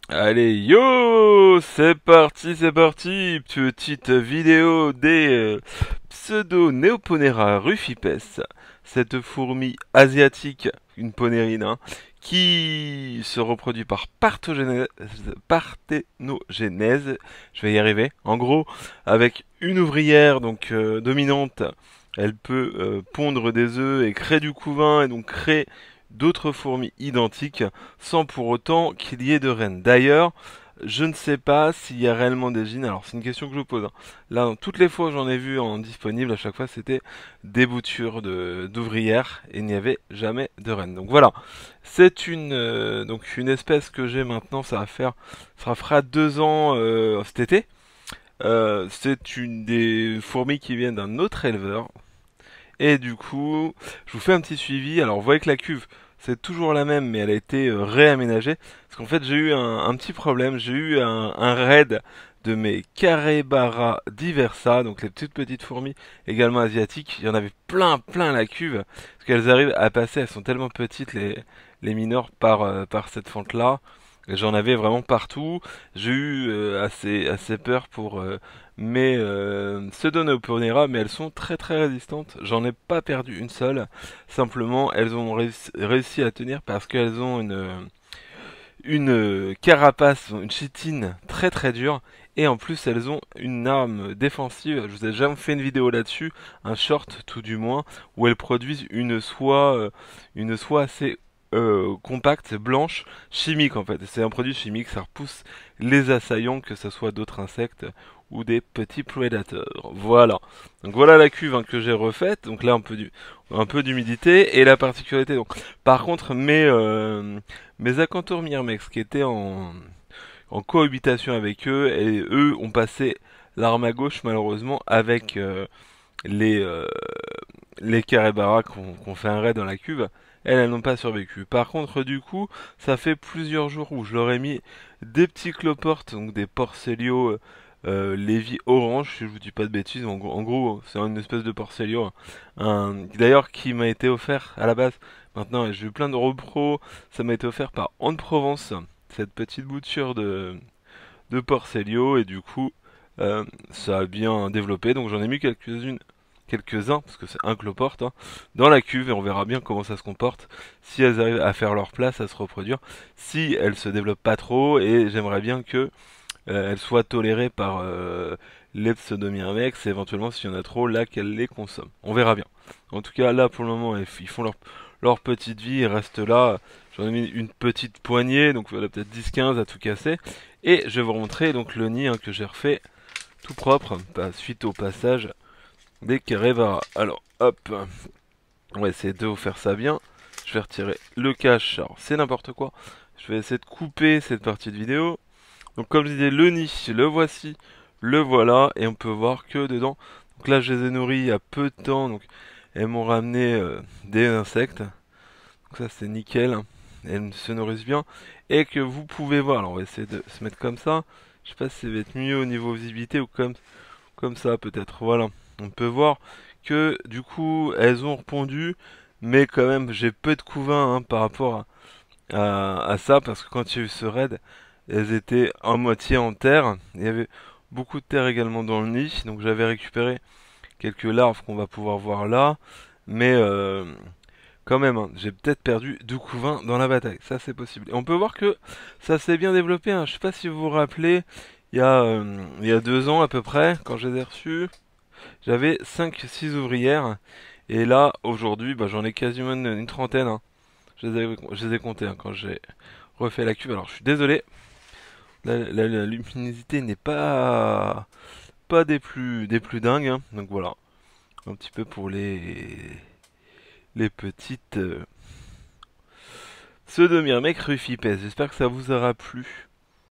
Allez, yo, c'est parti, petite vidéo des Pseudo-Neoponera rufipes, cette fourmi asiatique, une ponérine, hein, qui se reproduit par parthénogenèse, je vais y arriver, en gros, avec une ouvrière donc dominante, elle peut pondre des œufs et créer du couvain, et donc créer d'autres fourmis identiques sans pour autant qu'il y ait de reine. D'ailleurs, je ne sais pas s'il y a réellement des gènes. Alors, c'est une question que je vous pose, hein. Là, dans toutes les fois où j'en ai vu en disponible, à chaque fois, c'était des boutures d'ouvrières et il n'y avait jamais de reine. Donc voilà, c'est une espèce que j'ai maintenant. Ça fera 2 ans cet été. C'est une des fourmis qui viennent d'un autre éleveur. Et du coup, je vous fais un petit suivi. Alors, vous voyez que la cuve, c'est toujours la même, mais elle a été réaménagée. Parce qu'en fait, j'ai eu un petit problème. J'ai eu un raid de mes Carébara diversa, donc les toutes petites fourmis également asiatiques. Il y en avait plein la cuve. Parce qu'elles arrivent à passer, elles sont tellement petites, les mineurs, par cette fente-là. J'en avais vraiment partout. J'ai eu assez peur pour mes Pseudoneoponera, mais elles sont très résistantes. J'en ai pas perdu une seule. Simplement, elles ont réussi à tenir parce qu'elles ont une carapace, une chitine très dure. Et en plus, elles ont une arme défensive. Je vous ai déjà fait une vidéo là-dessus, un short tout du moins, où elles produisent une soie assez compacte, blanche, chimique en fait. C'est un produit chimique, ça repousse les assaillants, que ce soit d'autres insectes ou des petits prédateurs. Voilà. Donc voilà la cuve, hein, que j'ai refaite. Donc là un peu d'humidité et la particularité. Donc par contre mes Acanthur myrmex qui étaient en cohabitation avec eux, et eux ont passé l'arme à gauche malheureusement avec les euh, les Carébara qu'on fait un raid dans la cuve. Elles n'ont pas survécu. Par contre, du coup, ça fait plusieurs jours où je leur ai mis des petits cloportes, donc des Porcellio Lévi orange, si je vous dis pas de bêtises. En gros, c'est une espèce de Porcellio, hein. D'ailleurs, qui m'a été offert à la base. Maintenant, j'ai eu plein de repros. Ça m'a été offert par Anne Provence, cette petite bouture de Porcellio, et du coup, ça a bien développé. Donc j'en ai mis quelques-uns, parce que c'est un cloporte, hein, dans la cuve, et on verra bien comment ça se comporte, si elles arrivent à faire leur place, à se reproduire, si elles se développent pas trop, et j'aimerais bien que elles soient tolérées par les pseudomyrmex, et éventuellement s'il y en a trop, là qu'elles les consomment. On verra bien. En tout cas, là pour le moment, ils font leur petite vie, ils restent là. J'en ai mis une petite poignée, donc voilà, peut-être 10-15 à tout casser. Et je vais vous montrer donc le nid, hein, que j'ai refait tout propre, suite au passage des Kerevara. Alors, hop, on va essayer de vous faire ça bien. Je vais retirer le cache. Alors, c'est n'importe quoi. Je vais essayer de couper cette partie de vidéo. Donc, comme je disais, le nid, le voici, le voilà. Et on peut voir que dedans, donc là, je les ai nourris il y a peu de temps. Donc, elles m'ont ramené des insectes. Donc, ça, c'est nickel. Elles se nourrissent bien. Et que vous pouvez voir. Alors, on va essayer de se mettre comme ça. Je sais pas si ça va être mieux au niveau visibilité ou comme ça, peut-être. Voilà. On peut voir que du coup elles ont répondu, mais quand même j'ai peu de couvain, hein, par rapport à ça, parce que quand il y a eu ce raid, elles étaient en moitié en terre. Il y avait beaucoup de terre également dans le nid, donc j'avais récupéré quelques larves qu'on va pouvoir voir là, mais quand même, hein, j'ai peut-être perdu du couvain dans la bataille, ça c'est possible. Et on peut voir que ça s'est bien développé, hein. Je sais pas si vous vous rappelez, il y a 2 ans à peu près, quand je les ai reçus, j'avais 5-6 ouvrières. Et là, aujourd'hui, bah, j'en ai quasiment une trentaine, hein. Je les ai comptées, hein, quand j'ai refait la cuve. Alors, je suis désolé. La luminosité n'est pas des plus dingues, hein. Donc voilà. Un petit peu pour les petites pseudomyrmex rufipes. J'espère que ça vous aura plu.